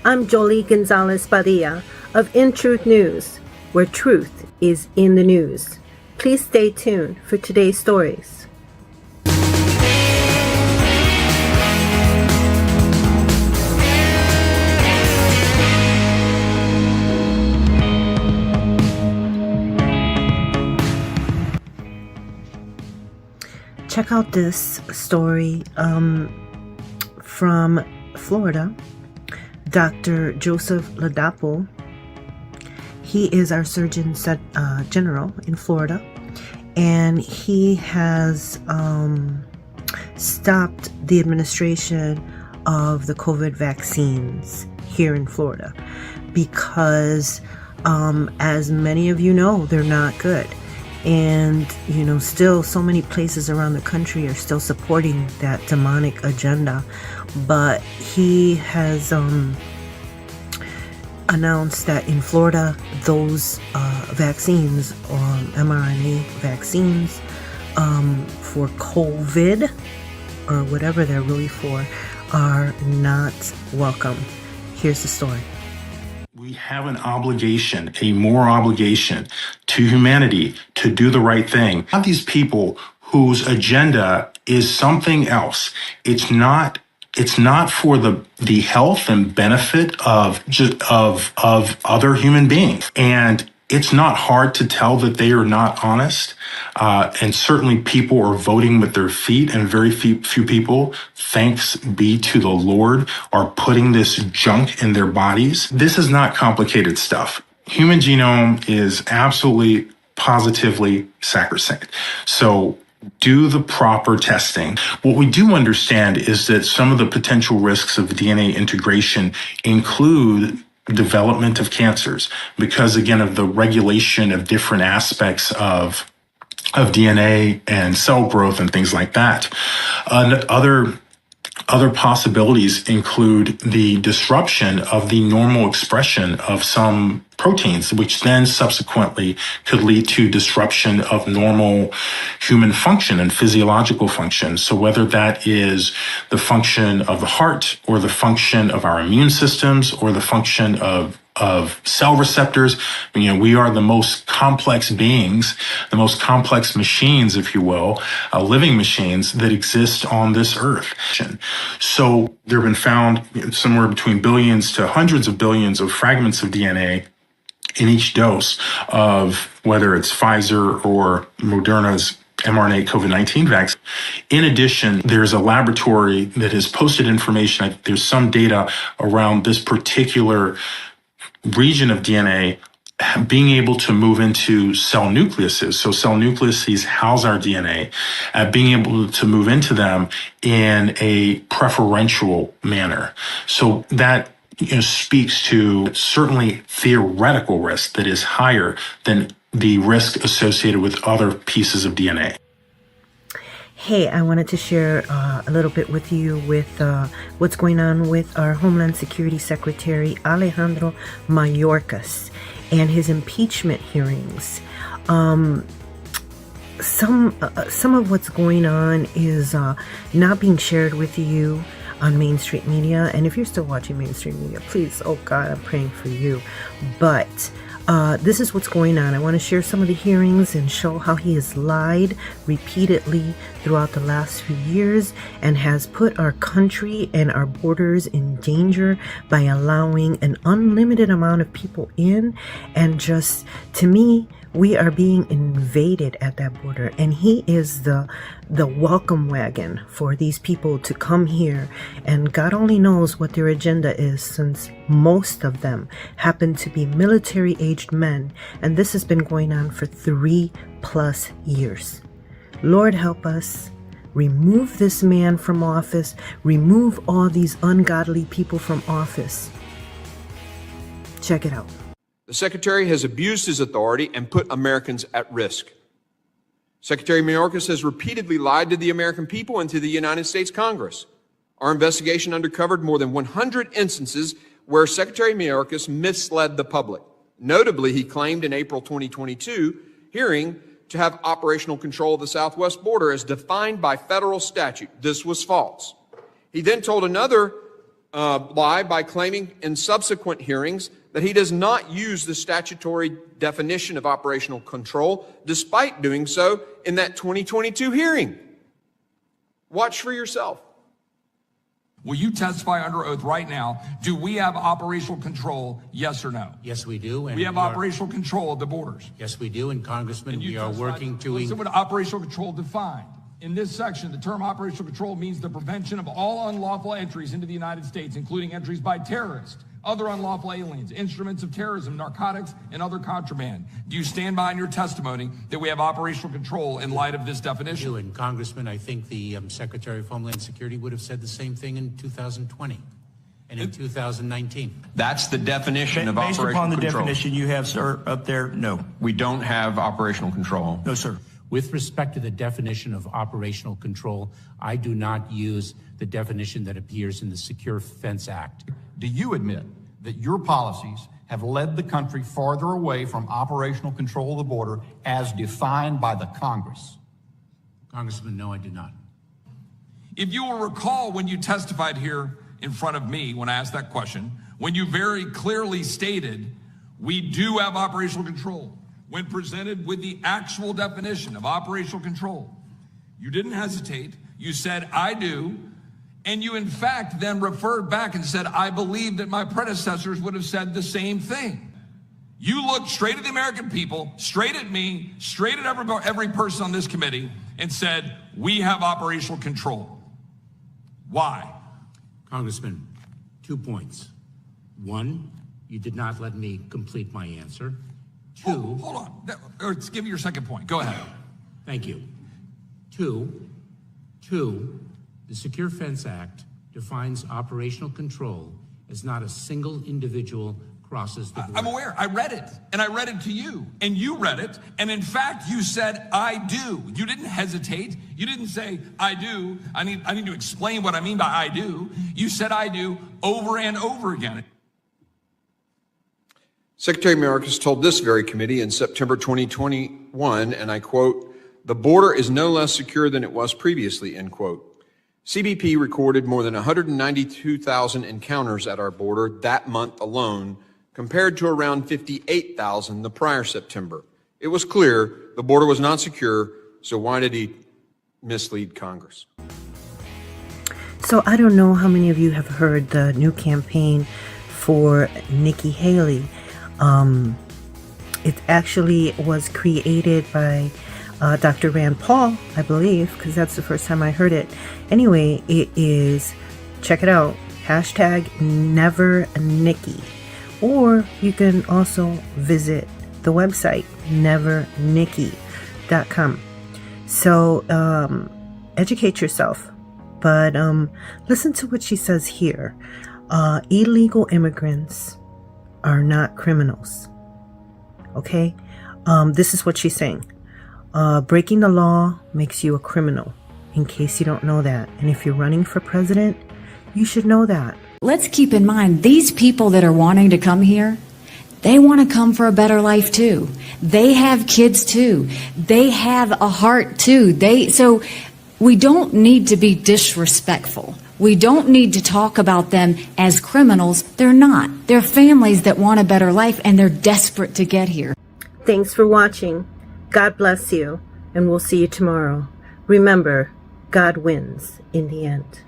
I'm Jolie Gonzalez Padilla of inTruthNews, where truth is in the news. Please stay tuned for today's stories. Check out this story from Florida. Dr. Joseph Ladapo, he is our Surgeon General in Florida, and he has stopped the administration of the COVID vaccines here in Florida because, as many of you know, they're not good. And, still so many places around the country are still supporting that demonic agenda. But he has announced that in Florida, those vaccines, mRNA vaccines for COVID, or whatever they're really for, are not welcome. Here's the story. We have an obligation, a moral obligation to humanity to do the right thing. Not these people whose agenda is something else. It's not for the health and benefit of other human beings. And it's not hard to tell that they are not honest. And certainly people are voting with their feet, and very few people, thanks be to the Lord, are putting this junk in their bodies. This is not complicated stuff. Human genome is absolutely, positively sacrosanct. So do the proper testing. What we do understand is that some of the potential risks of DNA integration include development of cancers because, again, of the regulation of different aspects of DNA and cell growth and things like that. Other possibilities include the disruption of the normal expression of some proteins, which then subsequently could lead to disruption of normal human function and physiological function. So whether that is the function of the heart or the function of our immune systems or the function of cell receptors, we are the most complex beings, the most complex machines, if you will, living machines that exist on this earth. So there have been found somewhere between billions to hundreds of billions of fragments of DNA in each dose of whether it's Pfizer or Moderna's mRNA COVID-19 vaccine. In addition, there's a laboratory that has posted information. There's some data around this particular region of DNA being able to move into cell nucleuses. So cell nucleuses house our DNA, being able to move into them in a preferential manner. So that speaks to certainly theoretical risk that is higher than the risk associated with other pieces of DNA. Hey, I wanted to share a little bit with you with what's going on with our Homeland Security Secretary Alejandro Mayorkas and his impeachment hearings. Some of what's going on is not being shared with you on mainstream media. And if you're still watching mainstream media, please, oh God, I'm praying for you. But this is what's going on. I want to share some of the hearings and show how he has lied repeatedly throughout the last few years and has put our country and our borders in danger by allowing an unlimited amount of people in. And just, to me, we are being invaded at that border, and he is the welcome wagon for these people to come here, and God only knows what their agenda is, since most of them happen to be military-aged men, and this has been going on for 3+ years. Lord help us. Remove this man from office. Remove all these ungodly people from office. Check it out. The Secretary has abused his authority and put Americans at risk. Secretary Mayorkas has repeatedly lied to the American people and to the United States Congress. Our investigation uncovered more than 100 instances where Secretary Mayorkas misled the public. Notably, he claimed in April 2022 hearing to have operational control of the southwest border as defined by federal statute. This was false. He then told another lie by claiming in subsequent hearings that he does not use the statutory definition of operational control, despite doing so in that 2022 hearing. Watch for yourself. Will you testify under oath right now? Do we have operational control, yes or no? Yes, we do. And we have operational control of the borders. Yes, we do. And Congressman, we are working to... Listen what operational control defined. In this section, the term operational control means the prevention of all unlawful entries into the United States, including entries by terrorists, other unlawful aliens, instruments of terrorism, narcotics, and other contraband. Do you stand behind your testimony that we have operational control in light of this definition? I do. And Congressman, I think the Secretary of Homeland Security would have said the same thing in 2020 and in 2019. That's the definition of Based operational upon the control. definition you have, sir, up there, no. We don't have operational control. No, sir. With respect to the definition of operational control, I do not use the definition that appears in the Secure Fence Act. Do you admit that your policies have led the country farther away from operational control of the border as defined by the Congress? Congressman, no, I do not. If you will recall when you testified here in front of me when I asked that question, when you very clearly stated, we do have operational control. When presented with the actual definition of operational control, you didn't hesitate. You said, I do. And you, in fact, then referred back and said, I believe that my predecessors would have said the same thing. You looked straight at the American people, straight at me, straight at every person on this committee, and said, we have operational control. Why? Congressman, 2 points. One, you did not let me complete my answer. Two. Hold on. Or give me your second point. Go ahead. Thank you. Two, the Secure Fence Act defines operational control as not a single individual crosses the border. I'm aware. I read it, and I read it to you, and you read it, and in fact, you said, I do. You didn't hesitate. You didn't say, I do. I need to explain what I mean by I do. You said, I do, over and over again. Secretary Mayorkas told this very committee in September 2021, and I quote, the border is no less secure than it was previously, end quote. CBP recorded more than 192,000 encounters at our border that month alone, compared to around 58,000 the prior September. It was clear the border was not secure, so why did he mislead Congress? So I don't know how many of you have heard the new campaign for Nikki Haley. It actually was created by Dr. Rand Paul, I believe, because that's the first time I heard it. Anyway, it is, check it out, #NeverNikki. Or you can also visit the website, nevernikki.com. So educate yourself. But listen to what she says here. Illegal immigrants are not criminals. Okay? This is what she's saying. Breaking the law makes you a criminal, in case you don't know that. And if you're running for president, you should know that. Let's keep in mind, these people that are wanting to come here, they want to come for a better life too. They have kids too. They have a heart too. So we don't need to be disrespectful. We don't need to talk about them as criminals. They're not. They're families that want a better life, and they're desperate to get here. Thanks for watching. God bless you, and we'll see you tomorrow. Remember, God wins in the end.